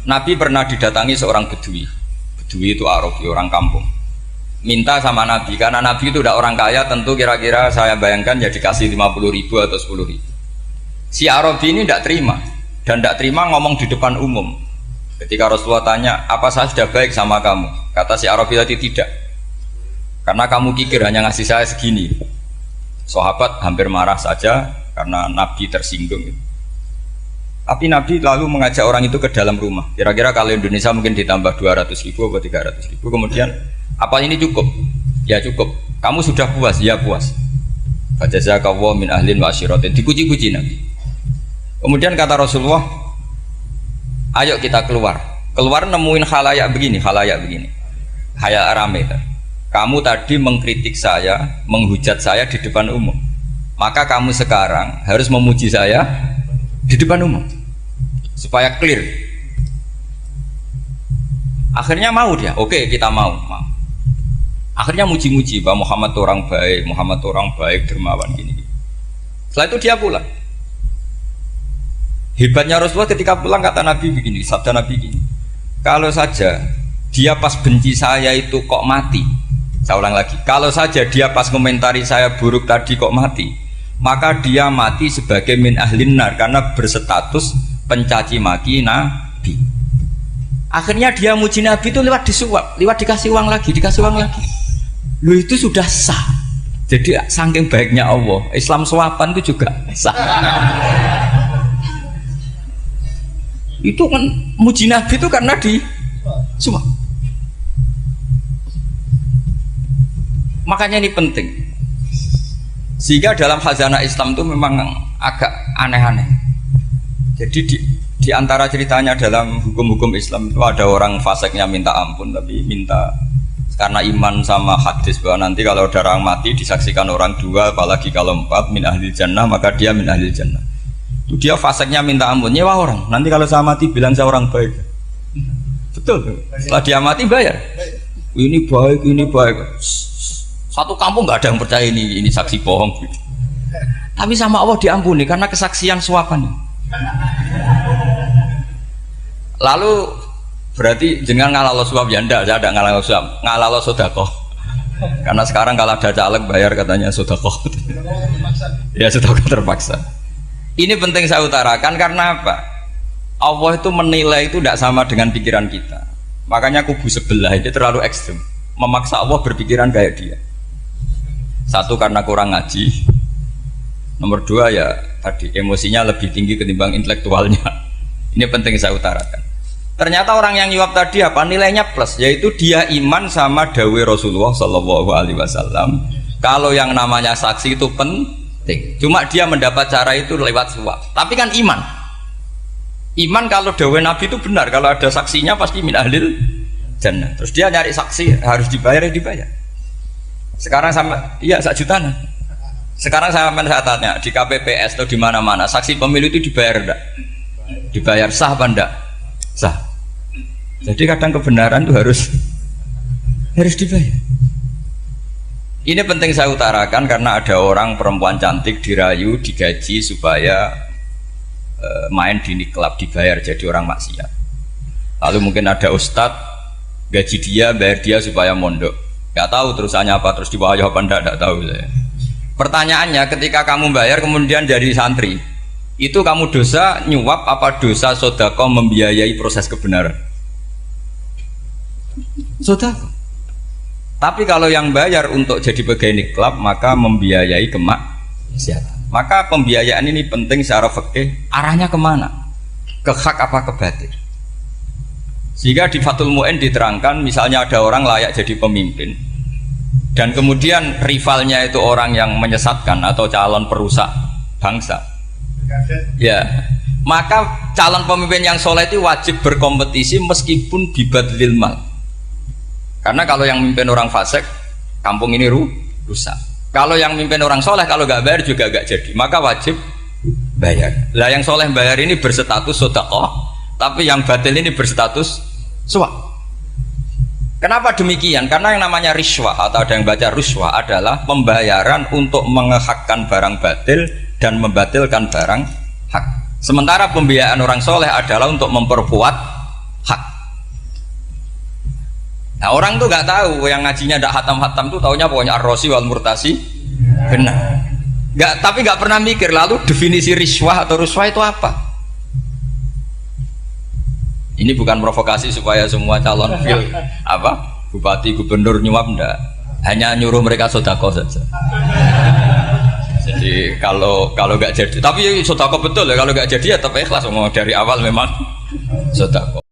Nabi pernah didatangi seorang bedui. Bedui itu Arabi, orang kampung. Minta sama Nabi, karena Nabi itu udah orang kaya, tentu kira-kira saya bayangkan ya dikasih 50.000 atau 10.000. Si Arabi ini tidak terima, dan tidak terima ngomong di depan umum. Ketika Rasulullah tanya, apa saya sudah baik sama kamu? Kata si Arabi tadi, tidak, karena kamu kikir hanya ngasih saya segini. Sahabat hampir marah saja karena Nabi tersinggung. Tapi Nabi lalu mengajak orang itu ke dalam rumah. Kira-kira kalau Indonesia mungkin ditambah 200.000 atau 300.000. Kemudian, apa ini cukup? Ya cukup. Kamu sudah puas? Ya puas. Fajazakallahu min ahlin wa asyiratin. Dipuji-puji Nabi. Kemudian kata Rasulullah, ayo kita keluar. Keluar nemuin khalayak begini. Khalayak rame. Kamu tadi mengkritik saya, menghujat saya di depan umum. Maka kamu sekarang harus memuji saya di depan umum supaya clear. Akhirnya mau dia, oke kita mau. Akhirnya muji-muji bahwa Muhammad orang baik, dermawan gini. Setelah itu dia pulang. Hebatnya Rasulullah ketika pulang kata Nabi begini, sabda Nabi begini, kalau saja dia pas benci saya itu kok mati. Saya ulang lagi, kalau saja dia pas komentari saya buruk tadi kok mati, maka dia mati sebagai min ahlin nar karena berstatus pencaci maki Nabi. Akhirnya dia muji Nabi itu lewat disuap, lewat dikasih uang lagi. Lu itu sudah sah. Jadi saking baiknya Allah, Islam suapan itu juga sah. Itu kan muji Nabi itu karena disuap. Makanya ini penting. Sehingga dalam khazanah Islam itu memang agak aneh-aneh. Jadi di antara ceritanya dalam hukum-hukum Islam itu ada orang fasiknya minta ampun, tapi minta karena iman sama hadis bahwa nanti kalau ada orang mati disaksikan orang dua, apalagi kalau 4 min ahlil jannah, maka dia min ahlil jannah. Itu dia fasiknya minta ampun, nyewa orang. Nanti kalau saya mati bilang saya orang baik. Betul. Setelah dia mati bayar. Ini baik. Satu kampung nggak ada yang percaya ini saksi bohong. Tapi sama Allah diampuni karena kesaksian suapan. Lalu berarti jangan ngalalo suap ya enggak, saya ada ngalalo suap, ngalalo sodakoh. Karena sekarang kalau ada caleg bayar katanya sodakoh. Ya sodakoh terpaksa. Ini penting saya utarakan karena apa? Allah itu menilai itu tidak sama dengan pikiran kita. Makanya kubu sebelah ini terlalu ekstrim, memaksa Allah berpikiran kayak dia. Satu karena kurang ngaji, nomor dua ya tadi emosinya lebih tinggi ketimbang intelektualnya. Ini penting saya utarakan. Ternyata orang yang nyuap tadi apa nilainya plus, yaitu dia iman sama dawe Rasulullah Shallallahu Alaihi Wasallam. Kalau yang namanya saksi itu penting, cuma dia mendapat cara itu lewat suap. Tapi kan iman kalau dawe Nabi itu benar, kalau ada saksinya pasti min ahlil jannah. Terus dia nyari saksi harus dibayar. Sekarang sama, iya 1 juta. Sekarang saya tanya di KPPS atau di mana-mana, saksi pemilu itu dibayar enggak? Dibayar sah apa enggak? Sah. Jadi kadang kebenaran itu harus dibayar. Ini penting saya utarakan karena ada orang perempuan cantik dirayu, digaji supaya main di klub, dibayar jadi orang maksiat. Lalu mungkin ada ustadz gaji dia, bayar dia supaya mondok. Gak tahu terusannya apa, terus dibayar apa enggak tahu saya. Pertanyaannya, ketika kamu bayar kemudian jadi santri, itu kamu dosa nyuap apa dosa sodako membiayai proses kebenaran? Sodako. Tapi kalau yang bayar untuk jadi pegawai klub maka membiayai kemaksiatan. Maka pembiayaan ini penting secara fikih, arahnya kemana? Ke hak apa ke batil? Sehingga di Fathul Mu'in diterangkan, misalnya ada orang layak jadi pemimpin dan kemudian rivalnya itu orang yang menyesatkan atau calon perusak bangsa, ya maka calon pemimpin yang soleh itu wajib berkompetisi meskipun bibadlil mal. Karena kalau yang mimpin orang fasik, kampung ini rusak. Kalau yang mimpin orang soleh, kalau nggak bayar juga nggak jadi, maka wajib bayar. Lah yang soleh bayar ini berstatus sedekah, tapi yang batil ini berstatus suap. Kenapa demikian? Karena yang namanya riswah atau ada yang baca ruswah adalah pembayaran untuk mengehakkan barang batil dan membatilkan barang hak. Sementara pembiayaan orang soleh adalah untuk memperkuat Nah orang tuh nggak tahu, yang ngajinya ndak hatam-hatam tuh taunya pokoknya ar-rosi wal murtasi benar. Tapi nggak pernah mikir lalu definisi riswah atau ruswah itu apa. Ini bukan provokasi supaya semua calon bupati gubernur nyuap, ndak, hanya nyuruh mereka sedekah saja. Jadi kalau nggak jadi, tapi sedekah betul ya, kalau nggak jadi ya tetap ikhlas, mau dari awal memang sedekah.